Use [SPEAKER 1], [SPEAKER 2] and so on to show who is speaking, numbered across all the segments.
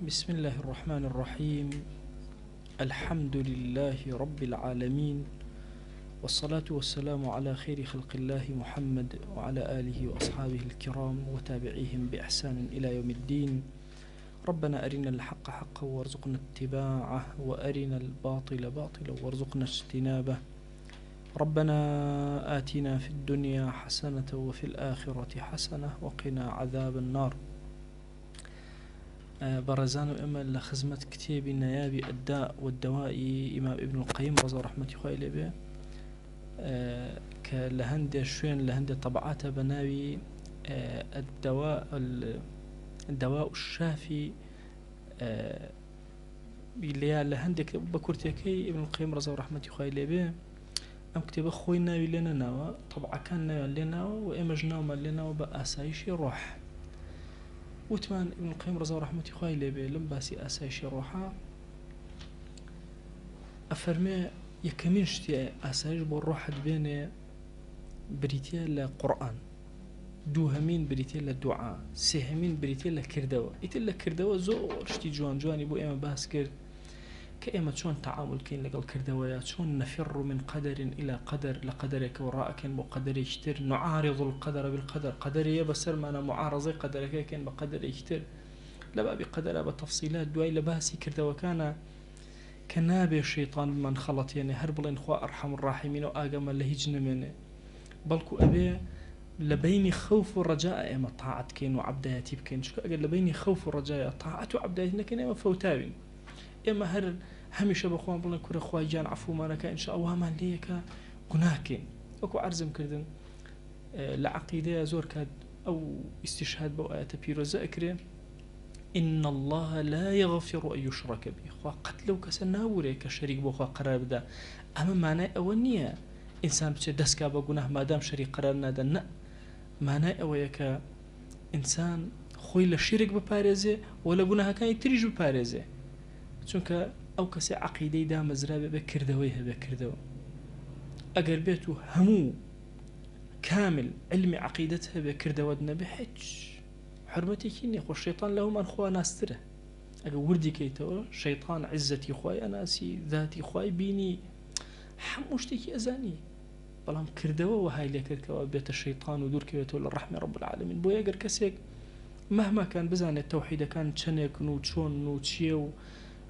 [SPEAKER 1] بسم الله الرحمن الرحيم. الحمد لله رب العالمين، والصلاة والسلام على خير خلق الله محمد وعلى آله وأصحابه الكرام وتابعيهم بإحسان إلى يوم الدين. ربنا أرنا الحق حقا وارزقنا اتباعه، وأرنا الباطل باطلا وارزقنا اجتنابه. ربنا آتنا في الدنيا حسنة وفي الآخرة حسنة وقنا عذاب النار. برزان إما لخزمة كتاب النيابي الداء والدواء إمام ابن القيم رضا رحمة الله به، كلهند شوين لهند طبعات بناوي الدواء الشافي اللي لهندك بكرتكي ابن القيم رضا رحمة الله به. أم كتاب خوينا لنا نوا طبعا كان لنا وإما جناوما لنا وبأسايش روح وثمان ابن القيم رضا رحمة الله به لم باسي أسايش روحا أفرمي يكمين شتي أسايش بالروح بين بريتيا لقرآن، دو همين بريتيا للدعاء، سه همين بريتيا لكردوا. إتلا كردوا زور شتي جواني بو إما باس كرد كإما شون تعامل كين لقل كردويات، شون نفر من قدر إلى قدر لقدرك وراءك بقدر يشتر، نعارض القدر بالقدر، قدري بسر ما أنا معارضة قدرك كين بقدر يشتر، لبا بقدر بتفصيلات دواي لباسي كردوا كان كنابي الشيطان من خلط يعني هرب الإخوة أرحم الراحمين وآقام اللي هجن منه بلكو أبي لبيني خوف ورجاء إما طاعة كين وعبداياتي بكين شو أقول لبيني خوف ورجاء طاعة وعبداياتي لكن إما فوتاوين إما هر هميشه بخوان بلن كره خواهی جان عفو مانك إن شاء الله ما ليك گناهكين وكو عرزم كردن لعقيدة زور كاد أو استشهاد بو آيات بيروزا أكري إن الله لا يغفر أن يشرك به، خوا قتلو كسناوري كشريك بو خوا قرار بدا. أما معنى أولنية إنسان بچه دسكا بگناه مادام شريك قرار نادا، نا معنى أوليك إنسان خوي لشرك بپاريزي ولا گناه كان يتريج بپاريزي، چونکە ئەو کەسێ عەقیدەی دامەزرا بێ کردەوەی هەبێ کردەوە. ئەگەر بێت و هەموو کامل علمی عەقیدەت هەبێ کردەوەت نەبێ هیچ حرمەتێکی نییە. خۆ شەیطان لەومان خوا ناسترە. ئەگەر وردی کەیتەوە شەیطان عیزەتی خوای ئەناسی، ذاتی خوای بینی، هەموو شتێکی ئەزانی، بەڵام کردەوە وهای لێ کردکەوە بێتە شەیطان و دوورکەوێتەوە لە ڕەحمی رب العالمین. بۆیە ئەگەر کەسێک مهما كان بزانێت تەوحیدەکان چەندێکن و چۆن و چییە و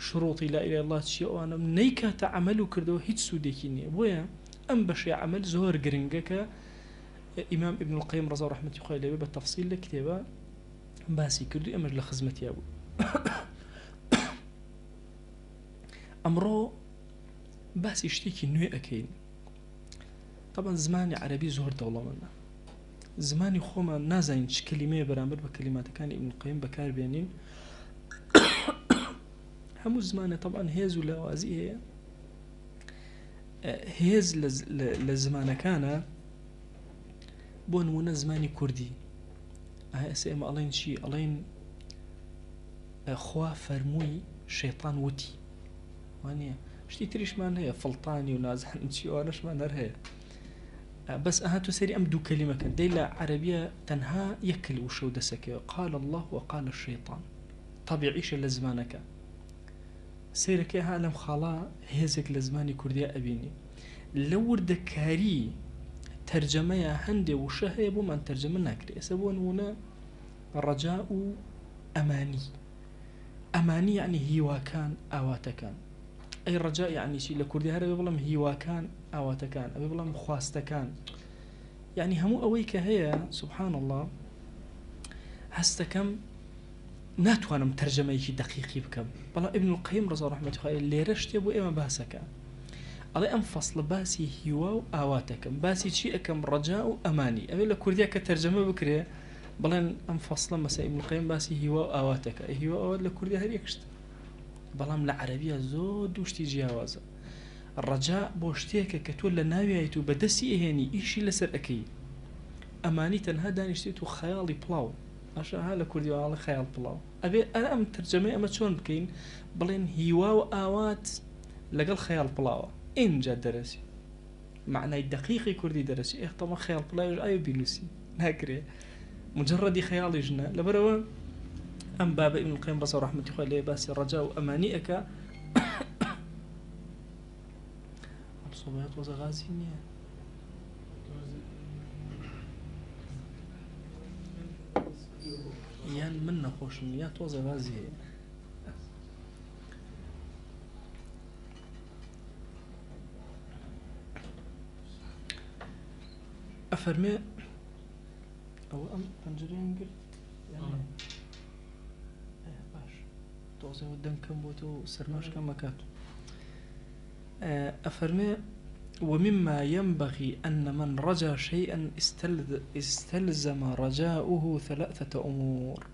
[SPEAKER 1] شروطي لا إله إلا الله تشيء وأنا نيكا تعملوا كردوا هيت سوديكيني بويا أم بشي عمل زهر جرينجكا إمام ابن القيم رضا رحمة الله عليه بالتفصيل لكتابة باسي كردي أمر لخزمتي أبو أمره باسي اشتيكي نوي أكيد. طبعا زماني عربي زهر دولة منا زماني خوما نازين كلمة برامبر بكلمات كان ابن القيم بكار بينين همو زمانه طبعا هيز ولوازي هيز لزمانه كان بون زماني كردي اسم الله شي الله خوا فرموي شيطان وتي واني شتي تريش مان هي فلطاني ونازحن شي واناش ما نرها بس هاتو سري ام دو كلمه كان ديلا عربيه تنها يكل وشو دسك قال الله وقال الشيطان طبيعيش لزمانك سيرك عالم خلا هزك لزماني كردية أبيني لو ورد كاري ترجمة هندي وشهي بو من ترجمة ناكري يسبون هنا رجاء أماني يعني هيواكان آواتكان. أي رجاء يعني شيء لكردية هذا بيبلم هيواكان آواتكان بيبلم خواستكان، يعني همو أويك هي سبحان الله هستكم ناتوانم ترجمه يجي دقيقي بكم. بلا ابن القيم رضا رحمة الله اللي رشت يبو إما باسكا على أم فصل باسي هوا آواتكم باسي شيئكم رجاء أماني أبي لكردية كترجمة بكري بلا أم فصل مثلا ابن القيم باسي هوا آواتك هوا آوات لكردية هريكشت بلا من العربية زود وشتي جاوازة. الرجاء بوشتيك كتول ناويته بدسي إهاني إيشي لسر أكي. أماني تنها دانشتيتو خيالي بلاو عشان هلا كردي والله خيال بلاو. أبي أنا أم ترجمة أما شلون بكين بلين هوا وآوات لقل خيال بلاو إن جا درسي معنى دقيقي كردي درسي إيه طبعا خيال بلاو أيو بينوسي ناكري مجرد خيال جنا لبروا ام باب ابن القيم بصر رحمه الله عليه باس الرجاء امانيك الصبيات وزغازينيه يان من نخوش نيات وزغازي افرمي او ام بنجرين قلت يعني باش توزي ودن كم بوتو سرماش كم مكاتو افرمي ومما ينبغي أن من رجا شيئا استلزم رجاؤه ثلاثة أمور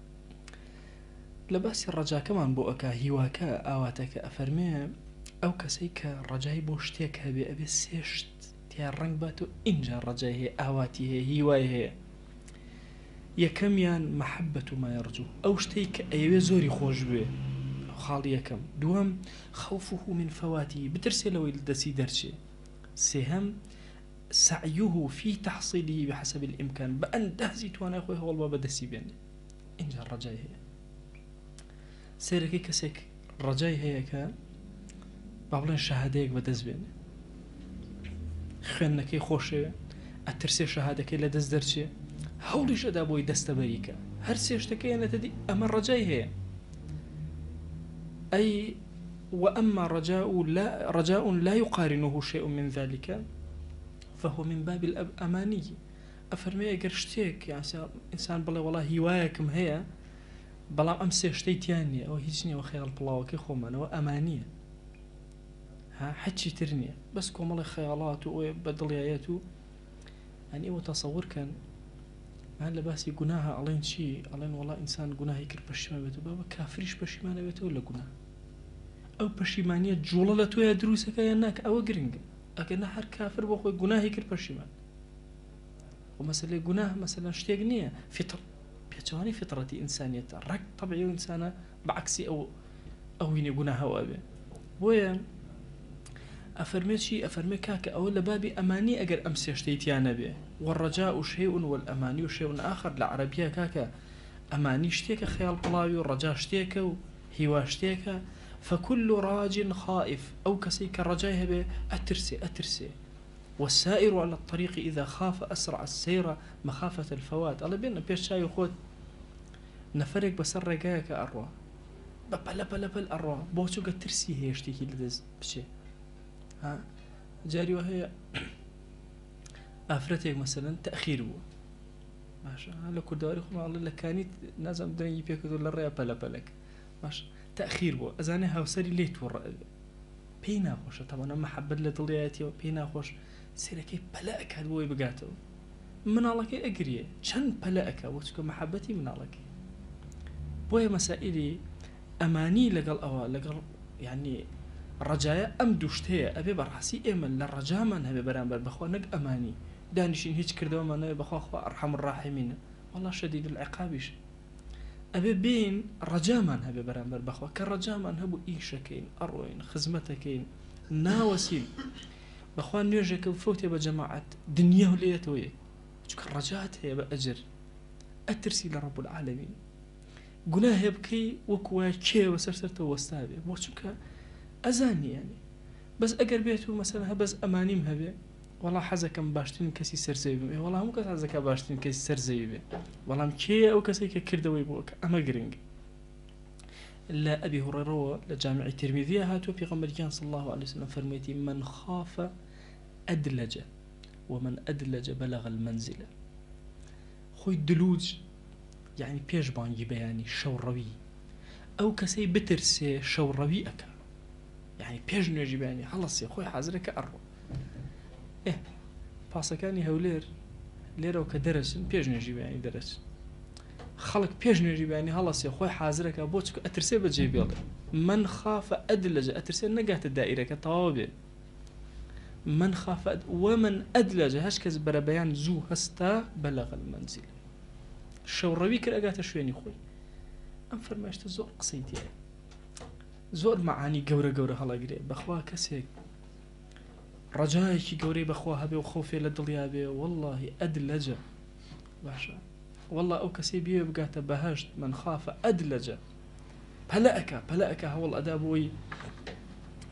[SPEAKER 1] لباس الرجاء كمان بؤكا هواكا آواتك أفرمي أو كسيك رجاي بوشتيك هبي أبي سيشت تيا الرنگ باتو إنجا رجاي آواتي هي هواي هي يكميان محبة ما يرجو أو شتيك أيوة زوري خوش بي خالي يكم دوام خوفه من فواته بترسي لو الدسي درشي سهم سعيه في تحصيله بحسب الإمكان بأن دهزيت وانا أخوي هو الباب دسي بيني إنجا الرجاي هي سيركي كسيك الرجاي هي كا بابلين شهاديك بدز بيني خينكي خوشي أترسي شهادك لدز درشي هولي شدا بوي دست بريكا هرسي اشتكي أنا تدي أما الرجاي هي أي وأما رجاء لا يقارنه شيء من ذلك فهو من باب الأماني أفرمي أجر شتيك يعني إنسان بلا والله هوايكم هي بلا أمسي شتيت يعني أو هيجني وخيال بلاوكي خوما وأمانية ها حتشي ترنية بس كوم الله خيالات وبدلياته يعني وتصور كان هلا بس يقناها علين شيء علين والله إنسان قناه يكر بشما بيته بابا كافريش بشما بيته ولا قناه أو بشيمانية جولة تويا دروسك يناك أو جرينج أكن هر كافر بخوي جناهي كر بشيمان ومثلا جناه مثلا شتيغنية فطر بيتواني فطرتي إنسانية رك طبيعي إنسانة بعكسي أو يني جناه وأبي وين أفرمي شيء أفرمي كاك أو لبابي أماني أجر أمس يشتيت يا نبي والرجاء شيء والأماني شيء آخر العربية كاك أماني شتيك خيال بلاوي والرجاء شتيك وهوا شتيك فكل راج خائف أو كسيك الرجاء به أترسي والسائر على الطريق إذا خاف أسرع السير مخافة الفوات الله بينا بيش شاي وخوت نفرق بس الرجاء كأروى بل أروى بوشو قد ترسي هي يشتيكي لدز بشي ها جاري وهي أفرتك مثلا تأخير هو ماشي هلا كداري خما الله لكاني نازم دني بيك ولا الريا بلك ماشي تأخير بو أزاني هاوسري ليت ورا بينا خوش طبعا أما حبد لطلياتي وبينا خوش سيركي بلاك هدوي بقاتو من الله كي أجري شن بلاك وتشكو محبتي من الله كي بوي مسائلي أماني لقل يعني رجايا أم دوشتيا أبي برحسي إيمن للرجاء من هبي برامبر بخوا نق أماني دانشين هيك كردوا من بخوا أرحم الراحمين والله شديد العقابش أبي بين رجاء من هبي برامبر بخوا كالرجاء من هبو إيشكين أروين خزمتكين ناوسين بخوا نيجك وفوتي بجماعة دنيا وليتوي شوك الرجاءات هي بأجر أترسي لرب العالمين قناه يبكي وكوا شيء وسرسرته واستابي وشوك أزاني يعني بس أقر بيته مثلا بس أماني مهبي والله حزكم باشتين كسي سرزي بي والله مو كس حزك باشتين كسي سرزي بي والله مكي أو كسي كردوي بوك أما قرنج لا أبي هريرة لجامع الترمذي هاتوا في غمر صلى الله عليه وسلم فرميتي من خاف أدلج ومن أدلج بلغ المنزل خوي الدلوج يعني بيش بانجي بياني شوروي أو كسي بترسي شوروي أكا يعني بيش نجي بياني خلص يا خوي حازرك أروى إيه باسكاني هولير ليرة وكدرج بيش نجي بياني درج خلق بيش نجي بياني خلص يا خوي حازرك أبوتك أترسي بتجيب يلا من خاف أدلج أترسي نقات الدائرة كطوابع من خاف ومن أدلج هشكز بربيان زو هستا بلغ المنزل الشوروي كرقات شويني خوي أم فرماشت زور قصيتي زور معاني قورة هلا قري بخوا كسيك رجايكي قوري بخوا هبي وخوفي لدليابي والله أدلج باشا والله أو كسي بيه بقاته بهشت من خاف أدلج بلأك هو الأدابوي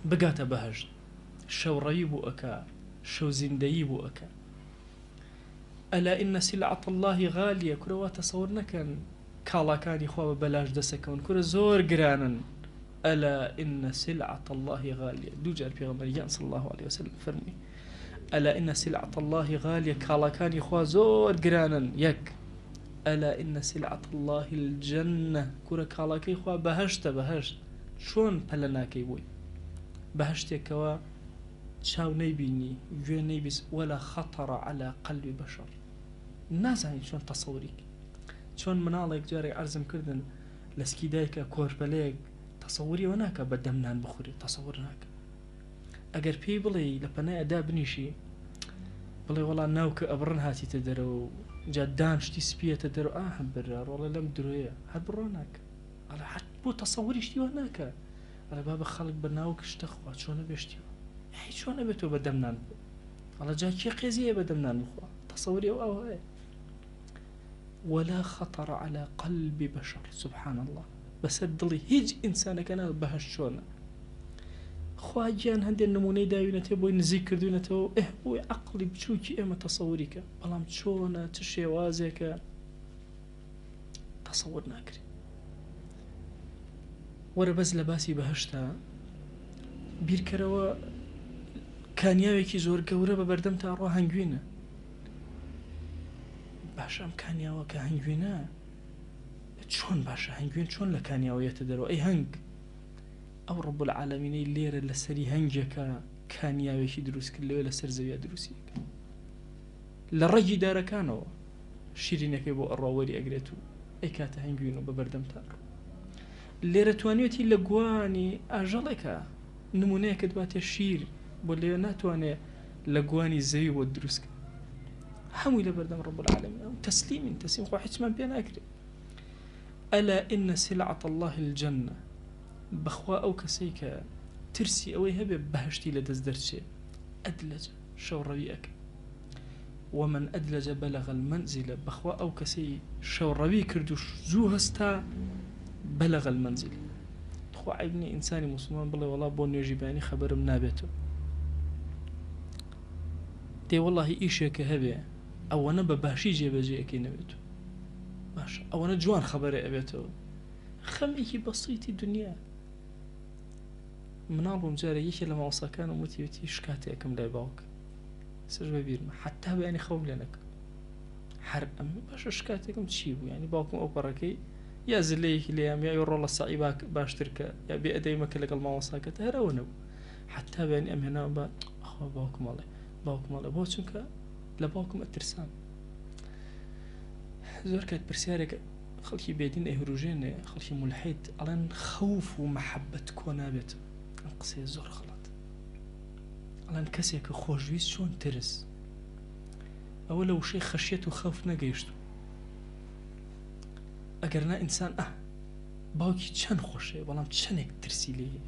[SPEAKER 1] بقاته بهشت شو ريبو أكا شو زنديبو أكا ألا إن سلعة الله غالية كروا تصورنا كان كالا كان يخواب بلاش دسكون كرا زور قرانا ألا إن سلعة الله غالية دوجار بيغمبر صلى الله عليه وسلم فرمي ألا إن سلعة الله غالية كالا كان يخوا زور قرانا يك ألا إن سلعة الله الجنة كرا كالا كي خوا بهشت شون بلناكي بوي بهشت كوا شاو نيبيني جو نيبس ولا خطر على قلب بشر الناس هاي شون تصوريك شون منالك جاري عرزم كردن لسكي دايكا كورباليك تصوري وناك بدمنان بخوري تصورناك اگر بي بلي لبناء ادا بنيشي بلي والله ناوك ابرن هاتي تدرو جادان شتي سبيه تدرو برار والله لم درويه هبروناك على حد بو تصوري شتي وناك على باب خلق بناوك اشتخوا شلون بيشتي يعني شلون بتو بدمنان على جاكي قيزيه بدمنان بخوا تصوري او هاي ولا خطر على قلب بشر سبحان الله بس الدلي هيج إنسان كان بهشونه خواجان هندي النموني دايونته بوين ذكر دونته هو عقلي بشوكي اما تصوريك بلام شونه تشيوازك تصور ناكري ورا بس لباسي بهشتا بيركروا كان ياويكي زور قورة ببردمتا روح هنجوينه باشا كان ياوا كهنجوينه شون باشا هنجوين شون لكان ياوا يتدرو اي هنج او رب العالمين الليره لسري هنجك كان ياويكي دروس كله لسر زويا دروسيك للرجي دار كانوا شيرينك بو الراولي اقريتو اي كات هنجوينو ببردمتا الليره توانيوتي لقواني اجلك نمونيك دبات الشير بولي ناتواني لقواني زي ودروسك حمي لبردم رب العالمين تسليم خو حتمان بين أكري ألا إن سلعة الله الجنة بخوا أو كسيك ترسي أو هبه بهشتي لدزدرشي أدلج شو ربيئك ومن أدلج بلغ المنزل بخوا أو كسي شو ربي كردوش زو هستا بلغ المنزل خو عيبني إنساني مسلمان بالله والله بون يجيباني خبر منابته دي والله إيشك هبه او انا بباشي جيبجي اكي نبيتو باشا او انا جوان خبري ابيتو خميكي بسيطي دنيا منالو مجاري يكي لما وصا كانوا موتيوتي شكاتي اكم لاي باوك سجوه بيرما حتى بياني خوم لنك حرق امي باشا شكاتي اكم تشيبو يعني باوكم او براكي يا زليك ليام يا يورو الله الصعيباك باشتركة يا بيأدي مكلك المواصاكة تهرونو حتى بياني ام هنا با اخوة باوكم الله بوچونك لباكم الترسام زور كانت برسيارك خلقي بيدين اهروجين خلقي ملحد الان خوف ومحبة كونابت انقصي زور غلط الان كسيك خوشويس شون ترس اولا لو شي خشيت وخوف نقيشتو اقرنا انسان باوكي چن خوشه والله چنك ترسي ليه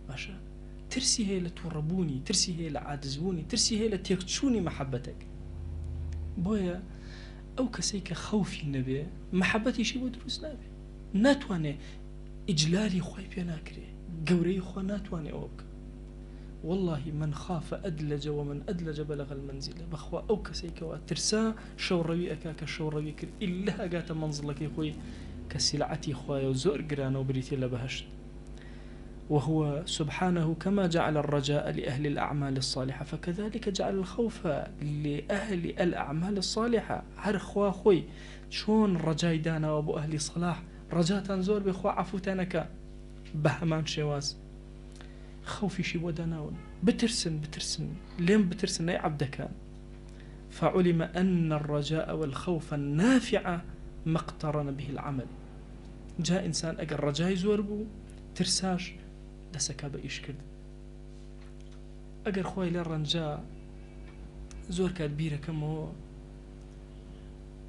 [SPEAKER 1] باشا ترسي هي لتوربوني ترسي هي لعادزبوني ترسي هي لتيكتشوني محبتك بويا او كسيك خوفي النبي محبتي شي ودروس نبي ناتواني اجلالي خوي بيناكري قوري خو ناتواني اوك والله من خاف ادلج ومن ادلج بلغ المنزل بخوا او كسيك وترسا شوروي اكاك شوروي كر الا قات منزلك خوي كسلعتي خويا وزور قرانه وبريتي لبهشت وهو سبحانه كما جعل الرجاء لأهل الأعمال الصالحة فكذلك جعل الخوف لأهل الأعمال الصالحة هر خوا خوي شون رجاي دانا وابو أهل صلاح رجاء تنزور بخوا عفوتانك بهمان شواز خوفي شي وداناون بترسن لين بترسن أي عبدك فعلم أن الرجاء والخوف النافع ما اقترن به العمل جاء إنسان أقر رجاي زوربو ترساش دسكا بإيش كرد أقر خوي للرنجاء زور كالبيرة كم هو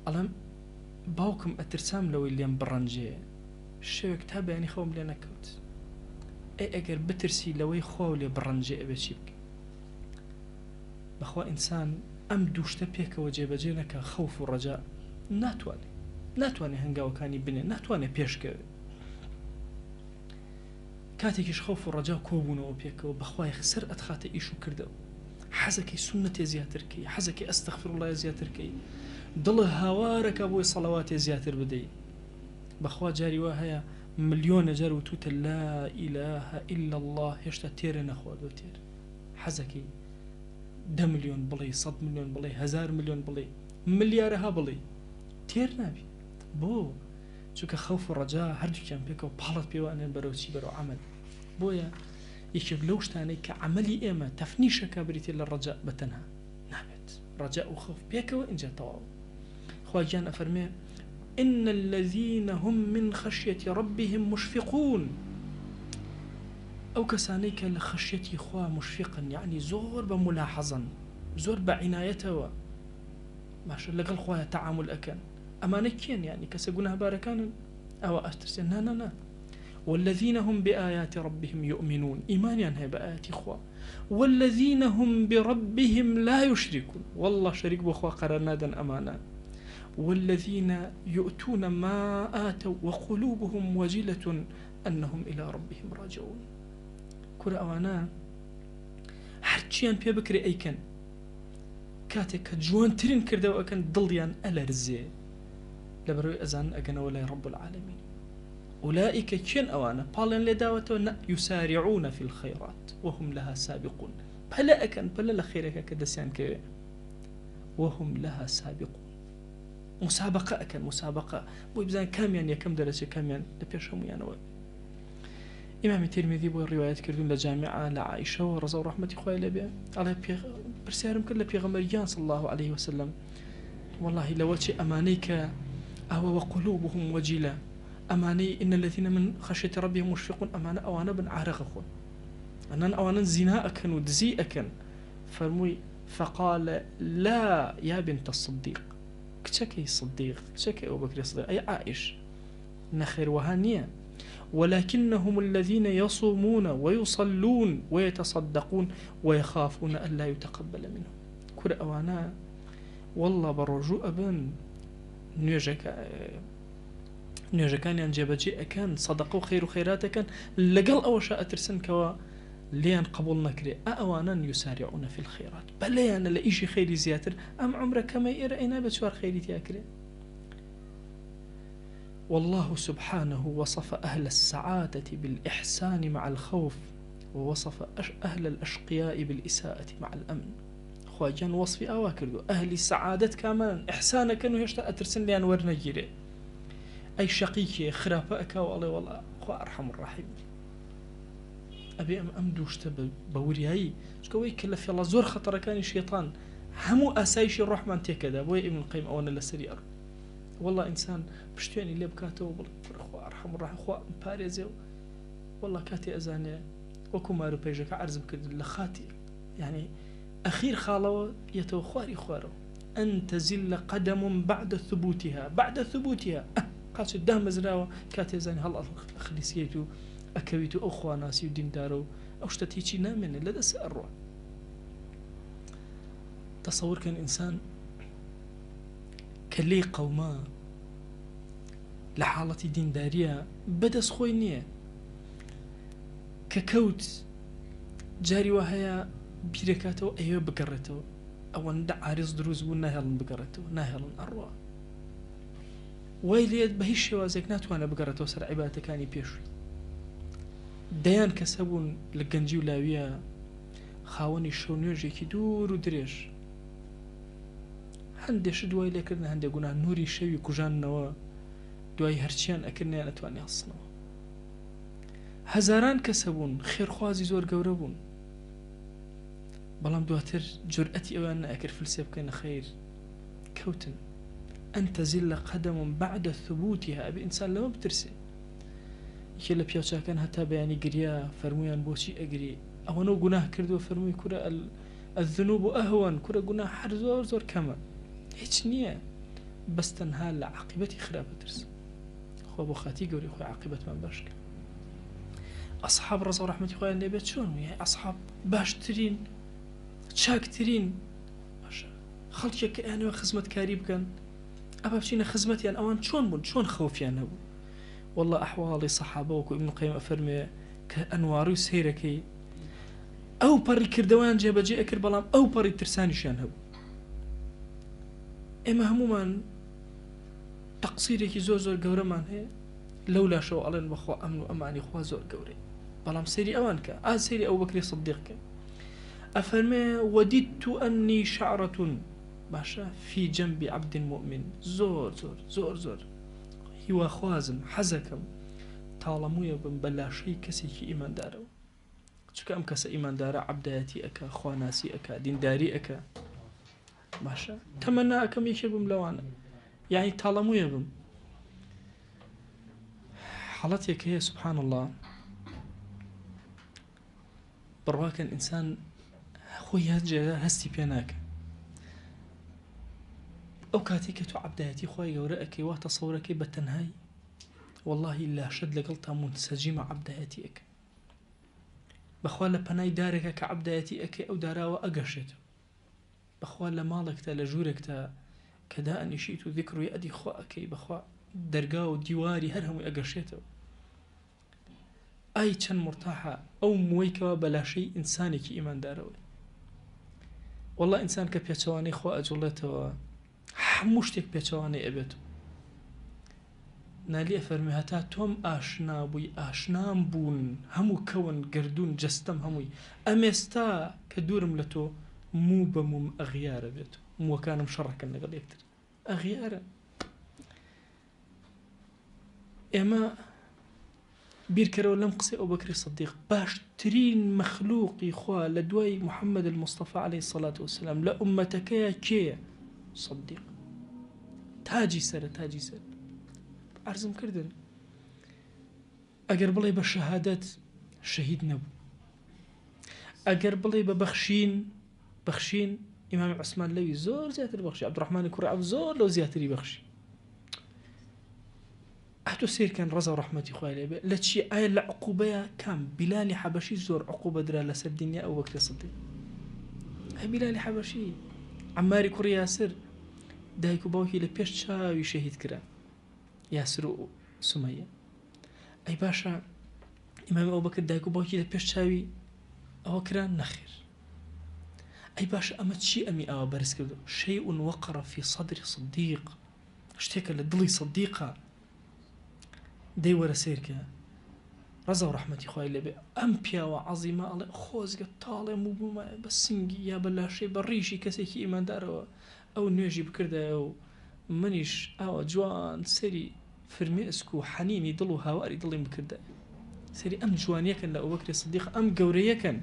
[SPEAKER 1] ألم باوكم الترسام لو اللي برنجاء الشيء كتاب يعني خوم لنا كوت أي أقر بترسي لوي خوالي برنجاء بشيبك بخوا إنسان أم دوشتا بيك وجيب جينك خوف ورجاء ناتوانێ هەنگاوەکانی بنێ، ناتوانێ پێشکەوێ. کاتێکیش خەوف و ڕەجا کۆبوونەوە پێکەوە بەخوای سەر ئەتخاتە ئیش و کردەوە، حەزەکەی سونەتێ زیاترکەی، حەزەکەی ئەستەغفیرڵڵای زیاترکەی، دڵە هاوارەکە بۆی سەڵەواتێ زیاتر بدەی. بەخوا جاری وا هەیە ملیۆنە جار وتوتە لا ئیلاهە ئیلا الله هێشتا تێرە نەخواردوە تێر، حەزەکەی 10 ملیۆن بڵێ، 100 ملیۆن بڵێ، 1000 ملیۆن بڵێ، ملیارەها بڵێ، تێر نابی. بۆ چونکە خەوف و ڕەجا هەردووکیان پێکەوە پاڵت پێوانێن بەرەو چی؟ بەرەو عەمەل. بۆیە یەکێک لەو شتانەی کە عەمەلی ئێمە تەفنیشەکە بریتێ لە ڕەجا بەتەنها نابێت، ڕەجا و خەوف پێکەوە اینجا تەواو. خوا گیان ئەفەرمێ إن الذين هم من خشية ربهم مشفقون، أو كسانيك لخشية خوا مشفقا، يعني زور بملاحظا، زور بعنايته، ماشا لقل خوا تعامل أكن أمانكين، يعني كسقونها باركان أو أسترسل نا. والذين هم بآيات ربهم يؤمنون، إيمان يعني بآيات خوا. والذين هم بربهم لا يشركون، والله شريك بخوا قرنادا أمانا. والذين يؤتون ما آتوا وقلوبهم وجلة أنهم إلى ربهم راجعون. كل أوانا هرچیان پێ بکرێ ئەیکەن، کاتێک کە جوانترین کردەوە ئەکەن دڵیان ئەلەرزێ لەبەرەوەی ئەزان ئەگەنەوە لای رب العالمين. أولئك كين أوانا پاڵیان لێ داوەتەوە يسارعون في الخيرات وهم لها سابقون، پەلە ئەکەن پەلە لە خێرەکە کە دەستیان کەوێ، وهم لها سابقون، مسابقة أكن مسابقة بوي بزان كاميان يكم درجة كاميان لبيشهم يانوا. إمام الترمذي بو الروايات كردون لجامعة لعائشة ورضا ورحمة إخوة لبيا على برسالهم كل بيغمريان صلى الله عليه وسلم، والله لو شيء أمانيك أهو وقلوبهم وجلة، أماني إن الذين من خشية ربهم مشفقون، أمانة أوانا بن عارق أخون أنا أوانا زنا أكن ودزي أكن. فرموي فقال لا يا بنت الصديق، كتشكي صديق، كتشكي أبو بكر الصديق أي عائش نخير وهانية، ولكنهم الذين يصومون ويصلون ويتصدقون ويخافون ألا يتقبل منهم. كل أوانا والله برجوء أبن نيجكان ينجبجي أكان صدقوا خير وخيرات كان لقل أو شاء ترسن كوا ليان قبول نكري أوانا يسارعون في الخيرات، بل ليان لإيشي خيري زياتر أم عمرك كما يرأينا بتشوار خيري تياكري. والله سبحانه وصف أهل السعادة بالإحسان مع الخوف، ووصف أهل الأشقياء بالإساءة مع الأمن. خواجان وصفي أواكردو أهل السعادة كاملا إحسانا كانوا يشتاء ترسن ليان ورنجيري، أي شقيكي خرافة والله والله خوا أرحم الراحمين. أبي أم دوشته بورياي شكوي كلا في الله زور خطر كان الشيطان همو أسايش الرحمن تكذا بوي ابن القيم أو أنا لسريار. والله إنسان بشتيني اللي بكاته وبل خوا أرحم الراحمين خوا باريزيو والله كاتي أزاني وكمارو بيجك عرض بكد لخاتي، يعني أخير خالو يتوخواري خوارو أن تزل قدم بعد ثبوتها قاش الدهم زراوة كاتي أزاني هل أخليسيتو أكويتو أخوة ناسي ودين دارو أو شتتيشي نامن لدى سأروع. تصور كان إنسان كلي قوما لحالة دين دارية بدس خوينية ككوت جاري وهي بيركاتو أيوه بقرتو أو ندع عارض دروز ونهلن بقرتو نهلن أروع ويلي بهيش وازيك ناتوانا بقرتو سر عبادة كاني بيشوي ديان كسبون لقنجي ولاوية خاوني شونيوجيكي دور ودريش هندش دواي لكرنا هندي قلنا نوري شوي كجان نوا دواي هرشيان أكرنا نتواني هصنوا هزاران كسبون خير خوازي زور قوربون بلام دواتر جرأتي أوان أكر فلسيب كين خير كوتن أن تزل قدم بعد ثبوتها أبي إنسان لما بترسي يلا بيوتشا كان حتى بياني قريا فرمويان بوشي أقري أو نو قناه كردو فرموي كرة الذنوب أهون كرة قناه حرزور زور كما هيش نية بس تنها لعاقبتي خرابة ترس خو أبو خاتي قولي خوي عاقبة من باشك أصحاب رضا ورحمة خوي اللي بيت شون يعني أصحاب باشترين شاكترين خلطي كأنه خزمة كاريب كان ئەبا بچینە خزمەتیان ئەوان چۆن بوون چۆن خەوفیان هەبوو والله ئەحواڵی سەحابە وەکو ئیبن قەیم ئەفەرمێ کە ئەنواڕی و سەیرەکەی ئەو پەڕی کردەوەیان جێبەجێ ئەکرد بەڵام ئەو پەڕی ترسانیشیان هەبوو ئێمە هەمومان تەقسیرێکی زۆر زۆر گەورەمان هەیە لەولاشەوە ئەڵێن بەخوا ئەمن و ئەمانی خوا زۆر گەورەی بەڵام سەیری ئەوان کە سەیری ئەو بەکری سەدیقکە ئەفەرمێ وەدیدت ئەنی شعرة باشە في جنب عبد مؤمن زۆر زۆر زۆر زۆر هیوا خوازم حەزەکەم تاڵەمویە بم بە لاشەی کەسێکی ئیماندارەوە چونکە ئەم کەسە ئیماندارە عەبدایەتی ئەکا خواناسی ئەکا دینداری ئەکا باشە تەمەنا ئەکەم یەکێ بم لەوانە یعنی تاڵەمویە بم حاڵەتێک هەیە سبحان الله بڕواکەن ئینسان خۆی هەرجێرە هەستی پێ ناکە ئەو کاتێک کە تۆ عەبدایەتی خۆی گەورە ئەکەی وا تەسەوڕەکەی بە تەنهایی واللهی لاشت لەگەڵ تا منسەجیمە عەبدایەتی ئەکە بەخوا لە پەنای دارێکە کە عەبدایەتی ئەکەی ئەو داراوە ئەگەشێتەوە بەخوا لە ماڵێکتا لە ژوورێکتا کە دائەنیشیت و ذیکر و یەدی خوا ئەکەی بەخوا دەرگا و دیواری هەر هەمووی ئەگەشێتەوە ئای چەند مرتاحە ئەو موویکەوە بەلاشەی ئینسانێکی ئیماندارەوە والله ئینسان کە پێچەوانەی خوا ئەجوڵێتەوە هەموو شتێک پێچەوانەی ئەبێت نالیە فەرمی هەتا تۆم ئاشنا بووی ئاشنام بوون هەموو کەون گردون جەستەم هەمووی ئەمێستا کە دوورم لە تۆ موو بە موم ئەغیارە بێت مووەکانم شەڕەکەن لەگەڵ یەکتر ئەغیارە ئێمە بیرکەرەوە لەم قسەی ئەو بەکری سەدیق باشترین مەخلوقی خوا لە دوای محەممەد المستەفا عەلەیهی السەڵات وەسەلام لە ئومەتەکەیە کێیە سەدیق تاجی سەرە تاجی سەر عەرزم کردن ئەگەر بڵێ بە شەهادەت شەهید نەبوو ئەگەر بڵێ بە بەخشین ئیمامی عوسمان لەوی زۆر زیاتر بەخشی عەبدوڕەحمانی کوڕی عەوف زۆر لەو زیاتری بەخشی ئەتۆ سیرکەن ڕەزا و ڕەحمەتی خوای لێ بێ لە چی ئایا لە عقوبەیە کام بیلالی حەبەشی زۆر عقوبە درا لەسەر دینیا ئەو بەکری سەدیق هەی بیلالی حەبەشی عەماری کوڕی یاسر دایک و باوکی لە پێش چاوی شەهید کرا یاسر و سومەیە ئەی باشە ئیمامی ئەو بەکر دایک و باوکی لە پێش چاوی ئەوە کران نەخێر ئەی باشە ئەمە چی ئەمی ئەوە بەرز کردو شەیء وەقەڕە فی صەدری صەدیق شتێکە لە دڵی سەدیقە دەی وەرە سیرکە ڕەزا و ڕەحمەتی خوای لێ بێ ئەم پیاوە عەزیمە ئەڵێ خۆزگە تاڵێ موبوومە بە سنگی یا بە لاشەی بە ڕیشی کەسێکی ئیماندارەوە ئەو نوێژی بکردایە و منیش ئاوە جوان سەری فرمێسک و حەنینی دڵ و هاواری دڵیم بکردە سەری ئەم جوانیەکەن لە ئەو بەکری سەدیق ئەم گەورەیەکەن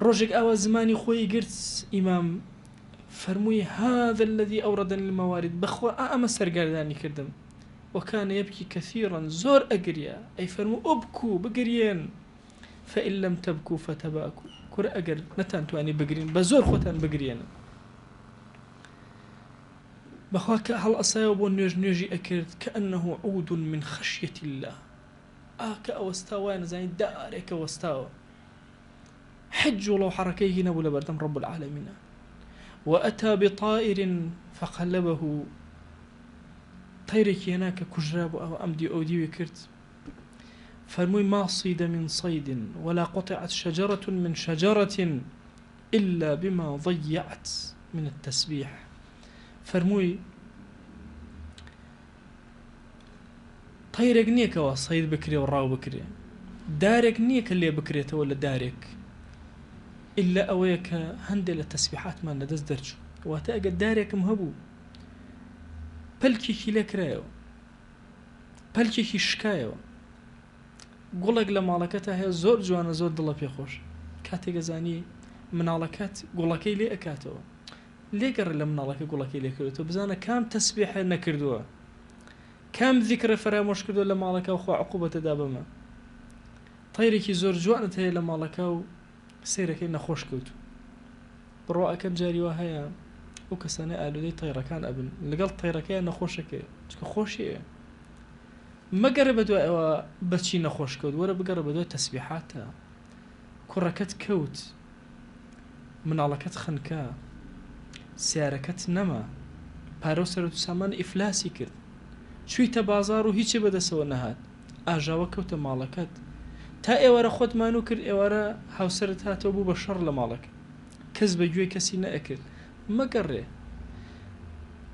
[SPEAKER 1] ڕۆژێک ئاوە زمانی خۆی گرت ئیمام فەرمووی هذا الذي أوردني الموارد بخوا ئەمە سەرگاردانی کردم وكان يبكي كثيرا زور أقريا أي فرمو أبكوا بقريين فإن لم تبكوا فتباكوا كر أقر نتان تواني بقرين بزور خوتان بقريين بخواك هل أصايب ونيجي أكرد كأنه عود من خشية الله كأوستاوان زين دارك وستاوى حجوا لو حركيه نبول بردم رب العالمين وأتى بطائر فقلبه طيرك هناك كجراب أو أمدي أو دي وكرت فرموي ما صيد من صيد ولا قطعت شجرة من شجرة إلا بما ضيعت من التسبيح فرموي طيرك نيك وصيد بكري وراو بكري دارك نيك اللي بكريته ولا دارك إلا أويك هندل التسبيحات ما ندز درج وتأجد دارك مهبو پەلکێکی لێکرایەوە پەلکێکی شکایەوە گوڵێک لە ماڵەکەتە هەیە زۆر جوانە زۆر دڵە پێخۆش کاتێک گەزانی مناڵەکەت گوڵەکەی لێ ئەکاتەوە لێگەڕ لە مناڵەکە گوڵەکەی لێکردێتەوە بزانە کام تەسبیحە نەکردووە کام ذیکرە فەرامۆش کردووە لە ماڵەکە و خوا عقوبەتەدا بەمە تەیرێکی زۆر جوانت هەیە لە ماڵەکە و سیرەکەی نەخۆش کەوت بڕۆ ئەکەم جاریوە هەیە ئەو کەسانە ئالودەی تەیرەکان ئەبن لەگەڵ تەیرەکەیان نەخۆشەکە چکە خۆشیە مەگەڕە بە دوای ئەوە بەچی نەخۆش کەوت وەرە بگەڕە بە دوای تەسبیحاتە کوڕەکەت کەوت مناڵەکەت خنکە سیارەکەت نەما پارە و سەرەت و سامان ئیفلاسی کرد چوویتە بازار و هیچی بەدەسەوە نەهات ئاژاوە کەوتە ماڵەکەت تا ئێوەرە خۆتمان و کرد ئێوەرە هاوسەرت هاتەوە بوو بە شەڕ لە ماڵەکە کەس بەگوێی کەسی نەئەکرد مەگەڕێ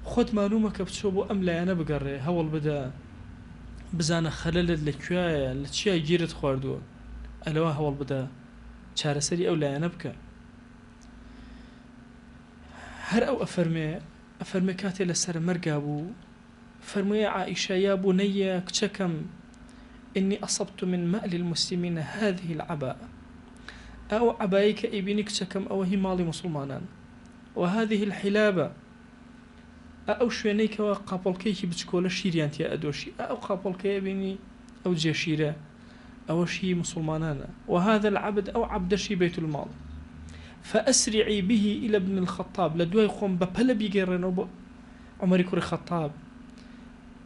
[SPEAKER 1] خۆت مانومەکە بچۆ بۆ ئەم لایەنە بگەڕێ هەوڵ بدە بزانە خەلەلت لەکوێیە لە چیا گیرت خواردووە ئەلەوە هەوڵ بدە چارەسەری ئەو لایەنە بکە هەر ئەو ئەفەرمێ کاتێ لەسەر مەرگا بوو فەرموویە عائیشە یا بونەیە کچەکەم إني أصبت من مال المسلمين هذه العباءة أو عبايك إبنك كم أو هي مالي مسلمان وهذه الحلابة أو شوينيك وقابل كيك بتشكول شيريان تيا أدوشي أو قابل كي بني أو جشيرة أو شي مسلمانان وهذا العبد أو عبد شي بيت المال فأسرعي به إلى ابن الخطاب لدواي قوم ببلا بيجرن عمر كوري خطاب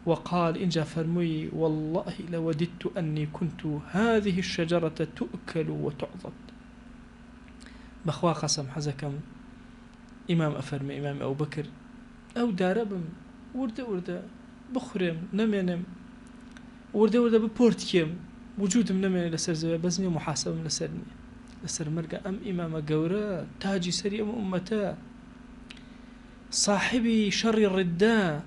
[SPEAKER 1] وقال إن جا فرمي والله لوددت أني كنت هذه الشجرة تؤكل وتعضد بخوا قسم حزكم إمام أفرمي إمام أبو بكر أو داربم ورده بخرم نمينم ورده ببورتكيم وجودم نمين لسر زوية بزني محاسبة لسرني لسر مرقى أم إمام قورا تاجي سري أم أمتا صاحبي شر الرداء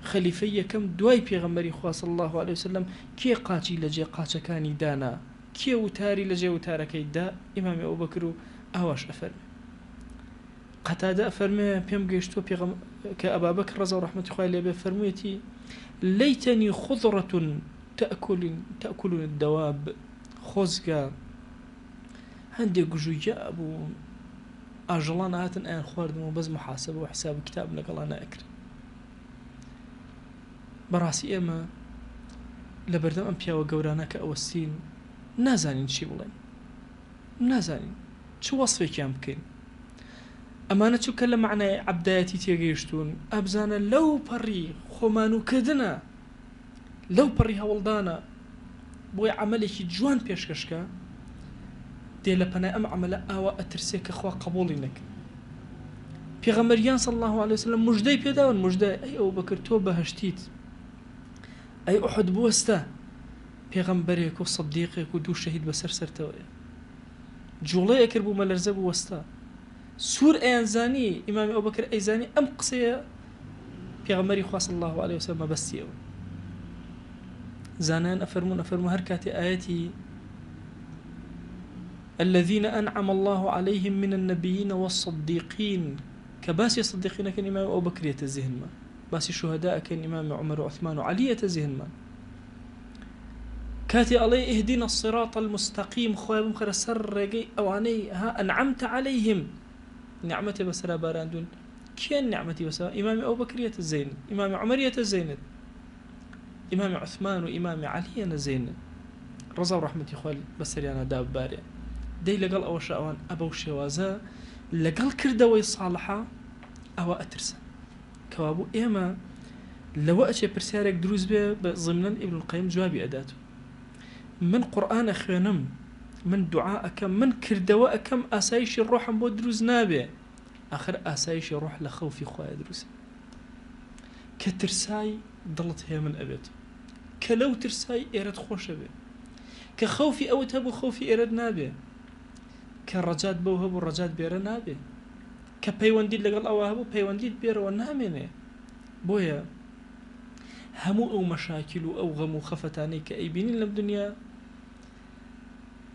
[SPEAKER 1] خليفية كم دواي بيغمبري خوا صلى الله عليه وسلم كي قاچي لجي قاچكاني دانا كي وتاري لجي وتاركي دا إمام أبو بكر أواش أفرمي قتادة أفرمي بيم قيشتو كأبا بكر رضا ورحمة الله عليه بفرميتي ليتني خضرة تأكل الدواب خوزقا هندي قجوية أبو أجلان هاتن آن خواردم وبز محاسبة وحساب كتاب لك الله نأكل براسي اما لبردم ام پیاوە گەورانە کە ئەوەستین نازانین چی بڵێن نازانین چ وەصفێکیان بکەین ئەمانە چووکە لە معنای عەبدایەتی تێگەیشتون ئەبزانە لەو پەڕی خۆمانوکردنە لەو پەڕی هەوڵدانە بۆی عەمەلێکی جوان پێشکەشکە دێ لە پەنای ئەم عەمەلە ئاوا ئەترسێ کە خوا قبوڵی نەکرد پێغەمبەریان صلی الله عليه وسلم مژدەی پێداون مژدە ئەی ئەو بەکر تۆ بەهەشتیت أي أحد بوسته پیغمبرێک و صدیقێک و دوو شەهید بەسەر سەرتەوەیە جوڵەیە کرد بوو مەلەرزە بوو وەستا سوور ئەیانزانی ئیمامی ئەو بەکر ئەیزانی ئەم قسەیە پیغمبەری خوا صلی الله عليه وسلم مەبەستیەوە زانان ئەفەرمون هەر کاتێ ئاەتی الذين أنعم الله عليهم من النبيين والصديقين كباسي الصديقين كان إمام أبو بكر يتزهن ما باسي شهداء كان إمام عمر وعثمان وعلي يتزهن ما كاتي علي اهدنا الصراط المستقيم خواب مخر سر رقي أواني ها أنعمت عليهم نعمتي بسرا باراندون كين نعمتي بسرا إمام أبو بكر يتزين إمام عمر يتزين إمام عثمان وإمام علي يتزين رضا ورحمة خوال بسريانا داب باري دي لقل أو شاوان أبو شوازا لقل كردوي صالحة أو أترسا كوابو إيما لو أشي برسارك دروز بي ضمن ابن القيم جوابي أداته من قرآن أخوانم من دعاء كم من كردواء كم أسايش الروح مبو دروز نابي آخر أسايش الروح لخوفي خوايا دروز كترساي ضلت هي من أبيته كلو ترساي إيراد خوش بي كخوفي أو تهبو خوفي إيراد نابي كالرجاد بوهبو الرجاد بيرا نابي كبيوانديد لقل أواهبو بيوانديد بيرا وناميني بويا همو أو مشاكل أو غمو خفتاني كأيبينين لم دنيا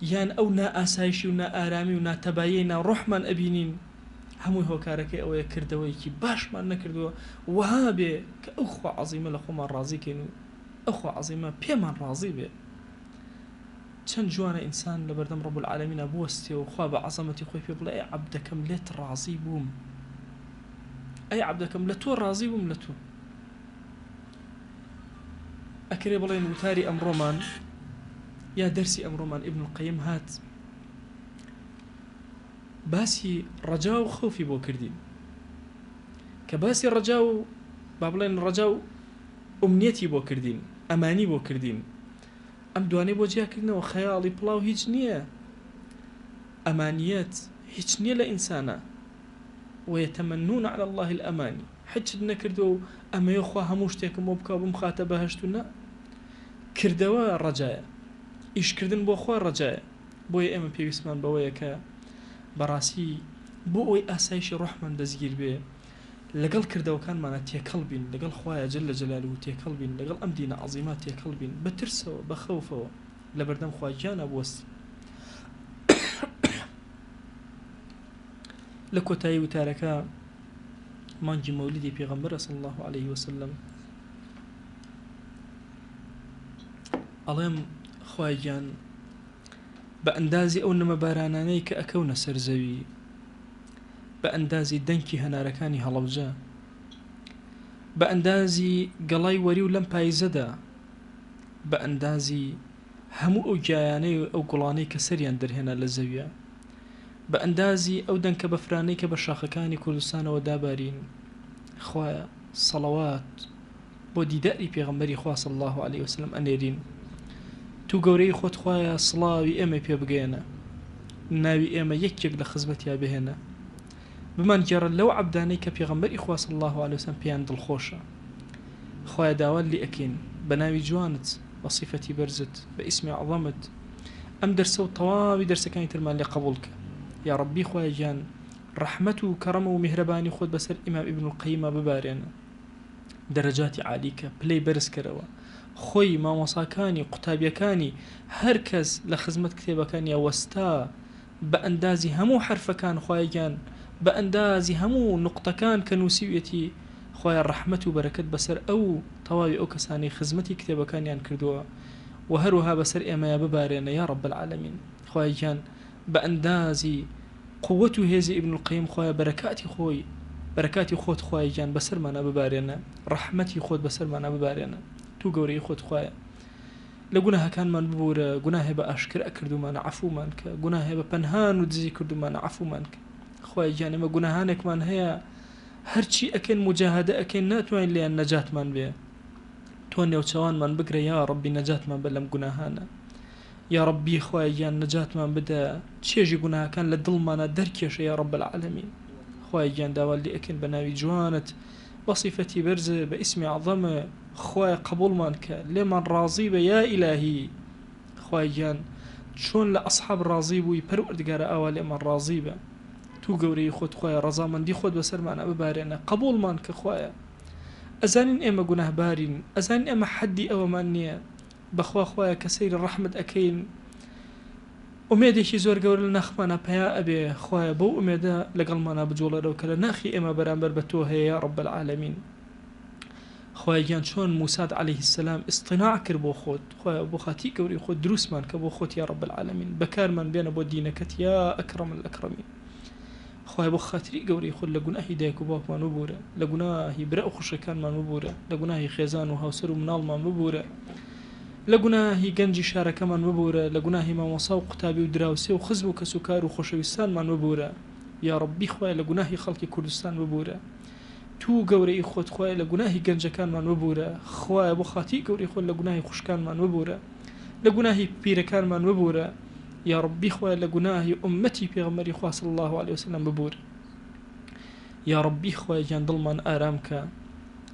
[SPEAKER 1] يان أو نا آسايشي ونا آرامي ونا تبايينا رحمن أبينين همو هو كاركي أو يكردويكي باش ما نكردو وهابي كأخوة عظيمة لخوما رازي كينو أخوة عظيمة بيمان رازي بي چەند جوانە ئینسان لە بەردەم ڕەب العالەمین بوەستێ و خوا بە عەزەمەتی خۆی پێ بڵێ ئەی عەبدەکەم لێت ڕازی بووم ئەی عەبدەکەم لە تۆ ڕازی بووم لە تۆ ئەکرێ بڵێن وتاری ئەمڕۆمان یا دەرسی ئەمڕۆمان ئیبن القەیم هات باسی ڕەجا و خەوفی بۆ کردین کە باسی ڕەجا و با بڵێن ڕەجا و ئومنیەتی بۆ کردین ئەمانی بۆ کردین ئەم دوانەی بۆ جیاکردنەوە خەیاڵی پڵاو هیچ نییە ئەمانیەت هیچ نییە لە ئینسانە ويتمنون على الله الأماني حچ نەکردو ئەمەیە خوا هەموو شتێکم بۆ بکە بم خاتە بەهشت و نە کردەوە ڕەجایە ئیشکردن بۆ خوا ڕەجایە بۆیە ئێمە پێویستمان بەوەیە کە بەڕاستی بۆ ئەوەی ئاسایشی ڕۆحمان دەستگیر بێ لەگەڵ کردەوەکانمانە تێکەڵ بین لەگەڵ خوایە جەلە جەلالوهو تێکەڵ بین لەگەڵ ئەم دینە عەزیمە تێکەڵ بین بە ترسەوە بە خەوفەوە لە بەردەم خوا گیانە بوەستی لە کۆتایی وتارەکە مانگی مەولیدی پێغەمبەر صلی الله عليه وسلم ئەڵێم خوای گیان بە ئەندازی ئەو نەمە بارانانەی کە ئەکەونە سەر زەوی بە ئەندازی دەنکی هەنارەکانی هەڵەبجە بە ئەندازی گەڵای وەری و لەم پایزەدا بە ئەندازی هەموو ئەو گیایانەی و ئەو گوڵانەی کە سەریان دەرهێنا لە زەویە بە ئەندازی ئەو دەنکە بەفرانەی کە بە شاخەکانی کوردستانەوە دابارین خوایە سەڵەوات بۆ دیداری پێغەمبەری خوا صلی الله عليه وسلم ئەنێرین تو گەورەی خۆت خوایە سڵاوی ئێمە پێ بگەێنە ناوی ئێمە یەکێک لە خزمەتیا بهێنە بمان گێڕە لەو عەبدانەی کە پێغەمبەری خوا صلی الله عليه وسلم پێیان دڵخۆشە خوایە داوات لێ ئەکەین بە ناوی جوانت بە صیفەتی بەرزت بە ئیسمی عەظەمت ئەم دەرسە و تەواوی دەرسەکانی ترمان لێ قبول کە یا ڕەبی خوای گیان ڕەحمەت و کەڕەمە و میهرەبانی خۆت بەسەر ئیمام ئیبن القەیمە ببارێنە دەرەجاتی عالیکە پلەی بەرز کەرەوە خۆی مامۆساکانی قوتابیەکانی هەر کەس لە خزمەت کتێبەکانی وەستا بە ئەندازی هەموو حرفەکان خوای گیان بە ئەندازی هەموو نقطەکان کە نووسیوێتی خوای ڕەحمەت و بەرەکەت بەسەر ئەو تەواوی ئەو کەسانی خزمەتی کتێبەکانیان کردووە و هەروەها بەسەر ئێمەیە ببارێنە یا ڕەب العالەمین خوای گیان بە ئەندازی قووەت و هێزی ئیبن القەیم خوایە بەرەکاتی خۆت خوای گیان بەسەرمانە ببارێنە ڕەحمەتی خۆت بەسەرمانە ببارێنە تو گەورەی خۆت خوایە لە گوناهەکانمان ببورە گوناهێ بە ئاشکرا کردومانە عەفومان کە گوناهێ بە پەنهان و دزی کردومانە عەفومان کە خوای گیان ئێمە گوناهانێکمان هەیە هەرچی ئەکەن مجاهدە ئەکەن ناتوانین لێیان نەجاتمان بێ تۆ نێوچەوانمان بگرە یا ڕەبی نەجاتمان بە لەم گوناهانە یا ڕەبی خوای گیان نەجاتمان بدە چێژی گوناهەکان لە دڵمانە دەرکێشە یا ڕەب العالەمین خوای گیان داوات لێ ئەکەن بە ناوی جوانت بە صیفەتی بەرزە بە ئیسمی عەظەمە خوای قبولمان کە لێمان ڕازی بە یا ئیلاهی خوای گیان چۆن لە ئەصحاب ڕازی بووی پەروەردگارە ئاوا لێمان ڕازی بە تو گەورەی خۆت خوایە ڕەزامەندی خۆت بەسەرمانە ببارێنە قبولمان کە خوایە ئەزانین ئێمە گوناهبارین ئەزانین ئێمە حەدی ئەوەمان نییە بەخوا خوایە کە سەیری ڕەحمت ئەکەین ئومێدێکی زۆر گەورە لە ناخمانە پیا ئەبێ خوایە بەو ئومێدە لەگەڵمانە بجۆڵەرەوە کە لە ناخی ئێمە بەرامبەر بە تۆ هەیە یا ڕەب العالەمین خوای گیان چۆن موساد عەلەیه السەلام ئیستیناع کرد بۆ خۆت خوایە بۆ خاتی گەورەی خۆت دروستمان کە بۆ خۆت یا ڕەب العالەمین بەکارمان بێنە بۆ دینەکەت یا ئەکرەم الئەکرەمین خوای بۆ خاطری گەورەی خۆت لە گوناهی دایک و باوکمان ببورە لە گوناهی برا و خوشەکانمان ببورە لە گوناهی خێزان و هاوسەر و مناڵمان ببورە لە گوناهی گەنجی شارەکەمان ببورە لە گوناهی مامۆسا و قوتابی و دراوسێ و خزم و کەسوکار و خۆشەویستانمان ببورە یا ڕەبی خوای لە گوناهی خەڵکی کوردستان ببورە تو گەورەی خۆت خوای لە گوناهی گەنجەکانمان ببورە خوای بۆ خاتی گەورەی خۆت لە گوناهی خوشکانمان ببورە لە گوناهی پیرەکانمان ببورە یا ڕەبی خوای لە گوناهی ئومەتی پێغەمبەری خوا صلی الله عليه وسلم ببورە یا ڕەبی خوای گیان دڵمان ئارام کە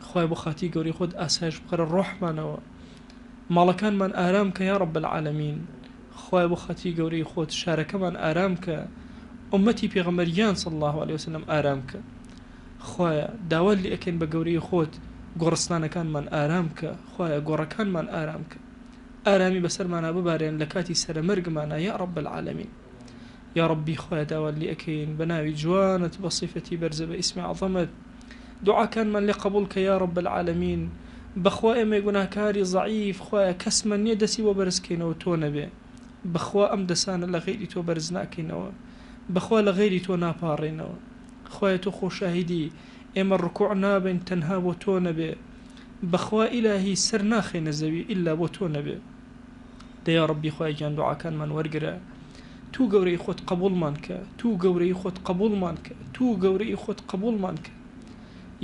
[SPEAKER 1] خوای بۆ خاتی گەورەی خۆت ئاسایش بخەرە ڕۆحمانەوە ماڵەکانمان ئارام کە یا ڕەب العالەمین خوای بۆ خاتی گەورەی خۆت شارەکەمان ئارام کە ئومەتی پێغەمبەریان صلی الله عليه وسلم ئارام کە خوایە داوات لێ ئەکەین بە گەورەی خۆت گۆڕستانەکانمان ئارام کە خوایە گۆڕەکانمان ئارام کە ئارامی بەسەرمانە ببارێن لە کاتی سەرمەرگمانە یا ڕەب العالەمین یا ڕەبی خوایە داوات لێ ئەکەین بە ناوی جوانت بە صیفەتی بەرزە بە ئیسمی عەظەمت دوعاکانمان لێ قبول کە یا ڕەب العالەمین بەخوا ئێمە گوناهکاری زەعیف خوایە کەسمان نییە دەسی بۆ بەرزکەینەوە تۆ نەبێ بەخوا ئەم دەسانە لە غەیری تۆ بەرز ناکەینەوە بەخوا لە غەیری تۆ ناپاڕێنەوە خوایە تۆ خۆشاهیدی ئێمە ڕکوع نابین تەنها بۆ تۆ نەبێ بەخوا ئیلاهی سەر ناخێنە زەوی ئیلا بۆ تۆ نەبێ دەیا ڕەبی خوای گیان دوعاکانمان وەرگرە تو گەورەی خۆت قبولمان کە تو گەورەی خۆت قبولمان کە تو گەورەی خۆت قبولمان کە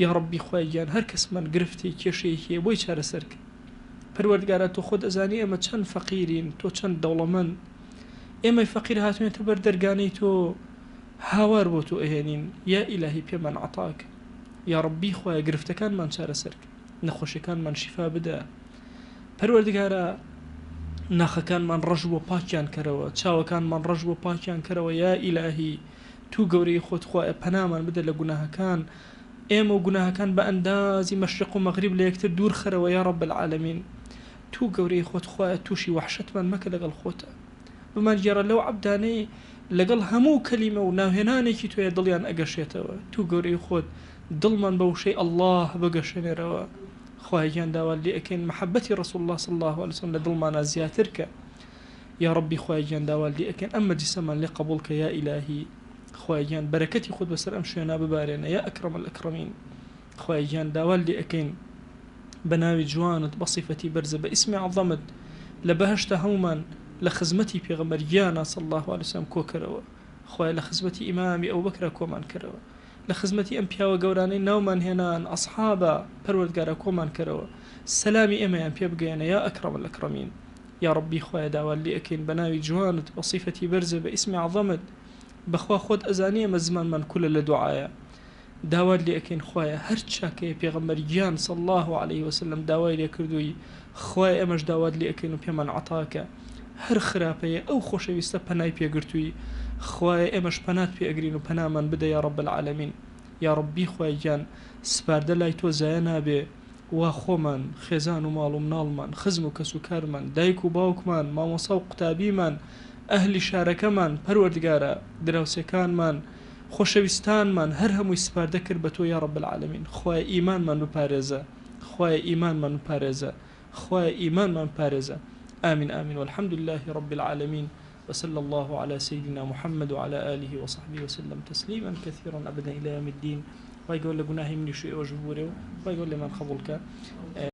[SPEAKER 1] یا ڕەبی خوای گیان هەر کەسمان گرفتی کێشەیەکی بۆی چارەسەر کە پەروەردگارە تۆ خۆت ئەزانی ئێمە چەند فەقیرین تۆ چەند دەوڵەمەند ئێمەی فەقیر هاتوێتە بەر دەرگانەی تۆ هاوار بۆ تۆ ئەهێنین یا ئیلاهی پێمان عەتاکە یا ڕەبی خۆیە گرفتەکانمان چارەسەرکە، نەخۆشیەکانمان شیفا بدە. پەروەردگارە ناخەکانمان ڕەش بۆ پاکیان کەرەوە، چاوەکانمان ڕەش بۆ پاکیان کەرەوە. یا ئیلاهی تو گەورەی خۆت خۆیە پەنامان بدە لە گوناهەکان، ئێمە و گوناهەکان بە ئەندازی مەشرق و مەغریب لە یەکتر دوور خەرەوە یا ڕەب العالەمین. تو گەورەی خۆت خۆیە تووشی وەحشەتمان مەکە لەگەڵ خۆتە، بمان گێڕە لەو عەبدانەی لەگەڵ هەموو کەلیمە و ناوهێنانێکی توێ دڵیان ئەگەشێتەوە. تو گەورەی خۆت دڵمان بە وشەی ئەڵڵاه بگەشێنێرەوە. خوایان داوا لێ ئەکەین محەبەتی ڕەسوڵ الله صلی الله عليه وسلم لە دڵمانە زیاتر کە. یا ڕەبی خوایان داوا لێ ئەکەین ئەم مەجلیسەمان لێ قبوڵ کە یا ئیلاهی. خوایان بەرەکەتی خۆت بەسەر ئەم شوێنە ببارێنە یا ئەکرەم الئەکرەمین. خوایان داوا لێ ئەکەین بە ناوی جوانت بە صیفەتی بەرزە بە ئیسمی عەظەمت لە بەهەشتە هەمومان لە خزمەتی پێغەمبەریانە صلی الله عليه وسلم کۆکەرەوە. خوای لە خزمەتی ئیمامی ئەوبەکرە کۆمان کەرەوە، لە خزمەتی ئەم پیاوە گەورانەی ناومان هێنان ئەصحابە پەروەردگارە کۆمان کەرەوە. سەلامی ئێمەیان پێ بگەێنە یا ئەکرەم الئەکرەمین. یا ڕەبی خوای داوا لێ ئەکەین بە ناوی جوانت بە صیفەتی بەرزە بە ئیسمی عەظەمت. بەخوا خۆت ئەزانی ئێمە زمانمان کولە لە دوعایە. داوا لێ ئەکەین خوایە هەر چاکەیە پێغەمبەریان صلی الله عليه وسلم داوای لێ کردووی، خوای ئێمەش داوات لێ ئەکەین و پێمان عەتاکە. هەر خراپەیە ئەو خۆشەویستە پەنای پێگرتووی، خوای ئێمەش پەنات پێ ئەگرین و پەنامان بدە یا ڕەب العالەمین. یا ڕەبی خوای گیان سپاردە لای تۆ زایە نابێ، وا خۆمان خێزان و ماڵ و مناڵمان، خزم و کەس و کارمان، دایک و باوکمان، مامۆسا و قوتابیمان، ئەهلی شارەکەمان، پەروەردگارە دراوسێکانمان، خۆشەویستانمان، هەر هەمووی سپاردە کرد بە تۆ یا ڕەب العالەمین. خوای ئیمانمان بپارێزە، خوای ئیمانمان بپارێزە، خوای ئیمانمان بپارێزە. آمين آمين والحمد لله رب العالمين وصلى الله على سيدنا محمد وعلى آله وصحبه وسلم تسليما كثيرا أبدا إلى يوم الدين. ويقول لقناهي من شيء وجبوره ويقول لمن خبلك